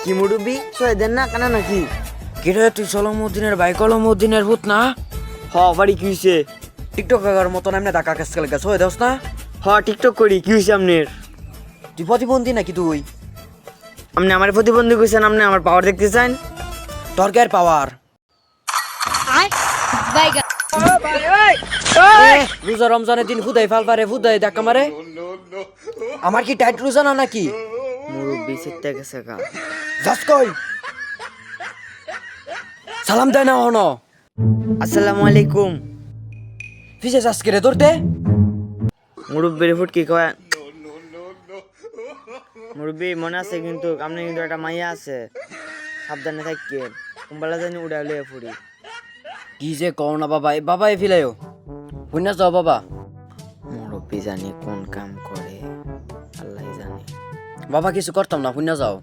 কি মুরব্বি ছয় দেন না কানা নাকি? কিরে তুই সলামউদ্দিনের ভাই কলমউদ্দিনের ভূত না? হ বাড়ি কি হয়েছে? টিকটক কাকার মতন এমনি ধাক্কা কাজ খেলে গেছ হয়ে দাস না? হ টিকটক করি, কি হয়েছে আপনার? তুই প্রতিবন্ধী নাকি তুই? আপনি আমার প্রতিবন্ধী কইছেন, আপনি আমার পাওয়ার দেখতে চান? তোর কে পাওয়ার? রোজা রমজানের দিন ফুদাই ফাল পারে ফুদাই ধাক্কা মারে। আমার কি টাইট রোজা না নাকি? মুরব্বি সেটা গেছে গা। যাস কই সালাম দেয় না হন আসসালামু আলাইকুম। ফিসে যাস কে রে ধরতে? মুরব্বির ফুটকি কয়। মুরব্বি মনে আছে কিন্তু আপনি কিন্তু একটা মাইয়া আছে, সাবধানে থাকেন, কুম্বালা জানি উড়ালে ফুড়ি। কি যে কও না বাবা, এই বাবা এ ফিলাইও বুঝনা যাও বাবা। মুরব্বি জানি কোন কাম করে, আল্লাহ জানে। বাবা কিছু করতাম না, বুঝনা যাও।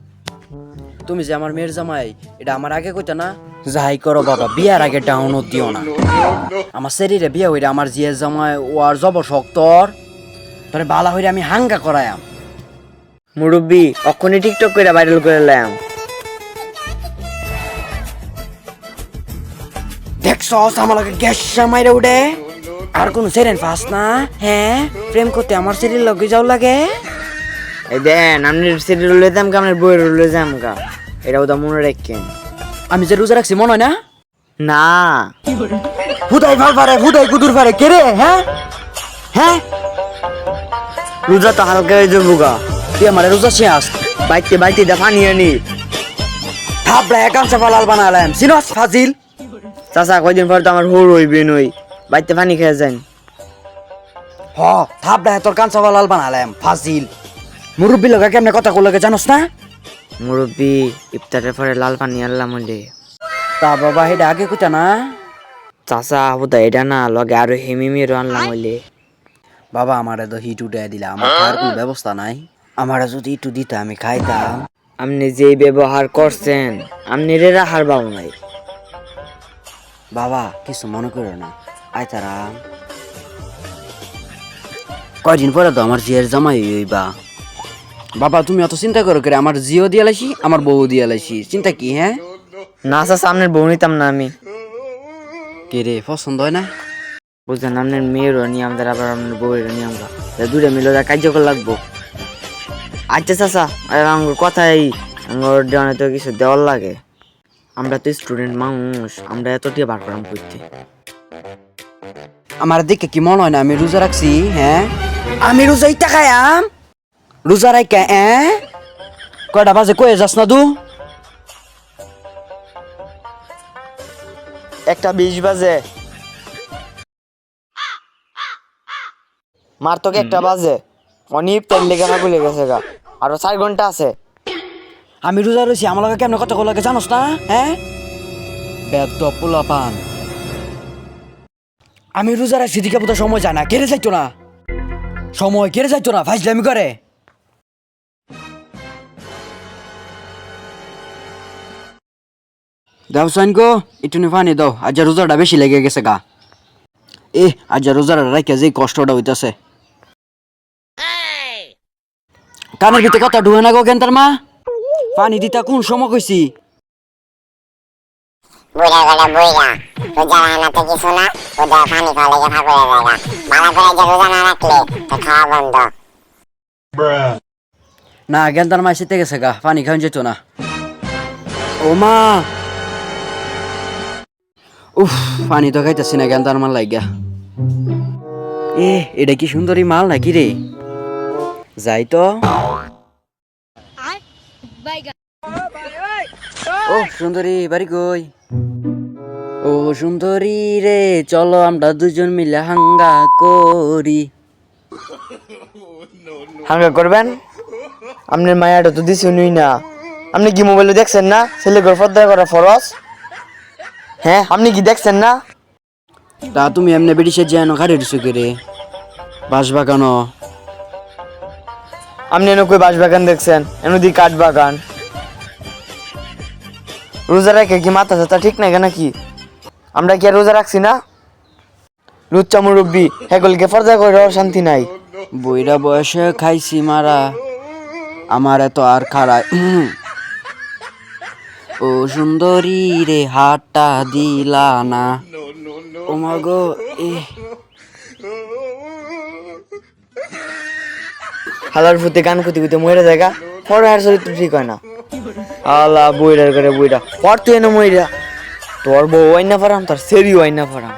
তুমি যে আমার মেয়ের জামাই, এটা আমার আগে কইতা না? যাই করো বাবা, বিয়ার আগে ডাউনলোড দিও না। আমার শরীরে বিয়া হইরা আমার জিয়ের জামাই ও আর জব শক্তর তোরে বালা হইরা আমি হাঙ্গা করায়াম। মুরব্বি অক্ষণে টিকটক করে ভাইরাল করে লাম। দেখছস আমার লগে গ্যাস মাইরা উঠে আর কোন সেরেন ফাস না? হ্যাঁ প্রেম করতে আমার শরীর লগে যাও লাগে। এই দেন আপনি সিরিয়াল লয়ে যাম কা, আপনার বইয়ের লয়ে যাম কা, এটা ওটা মনে রাখেন। আমি যে রোজা রাখছি মনে হয় না? না হুদাই ভাল পারে হুদাই কুদুর পারে কে রে? হ্যাঁ হ্যাঁ রোজা তো হালকা হয়ে যাবো গা। তুই আমার রোজা শেষ বাইতে বাইতে দা পানি আনি। থাপড়া একাংশ ফালাল বানালাম সিনস ফাজিল। চাচা কয়দিন পর তো আমার হোর হইবে নই, বাইতে পানি খেয়ে যান। হ থাপড়া তোর কাঁচা ফালাল বানালাম ফাজিল। মুরব্বী লগা কেমনে কথা কলগে জানোস না? মুরব্বি ইফতারের পরে লাল পানি আনলাম হলে। তা বাবা হেডা আগে কইতা না? চাচা বোধহয় এটা না, লগে আরো হেমিমিরও আনলাম হইলে। বাবা আমারে তো হিট উঠে দিলা, আমার খাওয়ার কোনো ব্যবস্থা নাই। আমারে যদি একটু দিতে আমি খাইতাম। আপনি যেই ব্যবহার করছেন আপনি রে রাখার বাবু নাই। বাবা কিছু মনে করো না, আইতারাম। কয়দিন পরে তো আমার জিয়ের জামাই হইবা। বাবা তুমি অত চিন্তা করো করে, আমার জিও দিয়ে লাইছি আমার বউ দিয়ে লাইছি, চিন্তা কি? হ্যাঁ না চাচা আপনার বউ নিতাম না আমি। কে রে পছন্দ হয় না? বুঝলেন আপনার মেয়েরও নিয়ম, তার আবার আপনার বউয়েরও নিয়ম, দূরে মিলে কার্যকর লাগবো। আচ্ছা চাচা আমার কথাই আমার দেওয়ানে তো কিছু দেওয়ার লাগে। আমরা তো স্টুডেন্ট মানুষ, আমরা এত দিয়ে বার করাম করতে। আমার দেখে কি মনে হয় না আমি রোজা রাখছি? হ্যাঁ আমি রোজাই টাকায়াম রোজা রাখা। কয়টা বাজে কয়ে যাস না দু? 1:20 বাজে। মার তোকে 1টা বাজে, অনেক টাইম লেগে না ভুলে গেছে গা, আরো 4 ঘন্টা আছে। আমি রোজা রয়েছি, আমার লগে কেমন কথা লাগে জানোস না? হ্যাঁ বেদ পোলা পান। আমি রোজা রাখছি দিকে বোধ সময় যায় না, কেড়ে যাইতো না, সময় কেড়ে যাইতো না, ফাইজলামি করে। দাও সাইনকো একটু পানি দাও, আজ রোজাটা বেশি লেগে গেছে গা। আজ রোজাটা রাখে যে কষ্টটা হইতাছে। কানের ভিতরে কথা ঢুকে না গো কেন মা? পানি দিতা কোন সময় কইছি? বুড়া গলা বুড়া রোজা রাখাতে কিছু না, রোজা পানি খাওয়া লেগে ভাগ হয়ে যায়। ভালো করে যে রোজা না রাখলে তো খাওয়া বন্ধ। না গেন্দার মা শীতে গেছে গা, পানি খাওয়া যেত না। ও মা উফ পানি তো খাইতেছি না গেন্দার মাল লাগিয়া। এটা কি সুন্দরী মাল নাকি রে? যাই তো। ও সুন্দরী বাড়ি কই? ও সুন্দরী রে চলো আমরা দুজন মিলে হাঙ্গা করি। হাঙ্গা করবেন? আপনার মায়াটা তো দিছুনই না। আপনি কি মোবাইলে দেখছেন না ছেলে ঘর পর্দা করা ফরজ? হ্যাঁ আপনি কি দেখছেন না? তা তুমি এমনি বেরিয়ে যেন ঘাড়ে দিছো কে রে? বাস বাগানো। আপনি এনে কই বাঁশ বাগান দেখছেন? এনে দি কাঠ বাগান। রোজা রেখে কি মাথা চাতা ঠিক নাই নাকি? আমরা কি আর রোজা রাখছি না? লুচ্চা মুরব্বি হেগলকে পর্দা করে শান্তি নাই। বইরা বয়সে খাইছি মারা, আমার এত আর খারাপ। ও সুন্দরী রে হাতটা দিলা না ও মা গো এ হালার ফুতে গান কুতি কুতি মরে জায়গা পরে আর চরিত্র ঠিক হয় না আলা বইরার করে বইরা পর তুই এনে মইরা তোর বউ আইনা পারাম তোর সেরি আইনা পারাম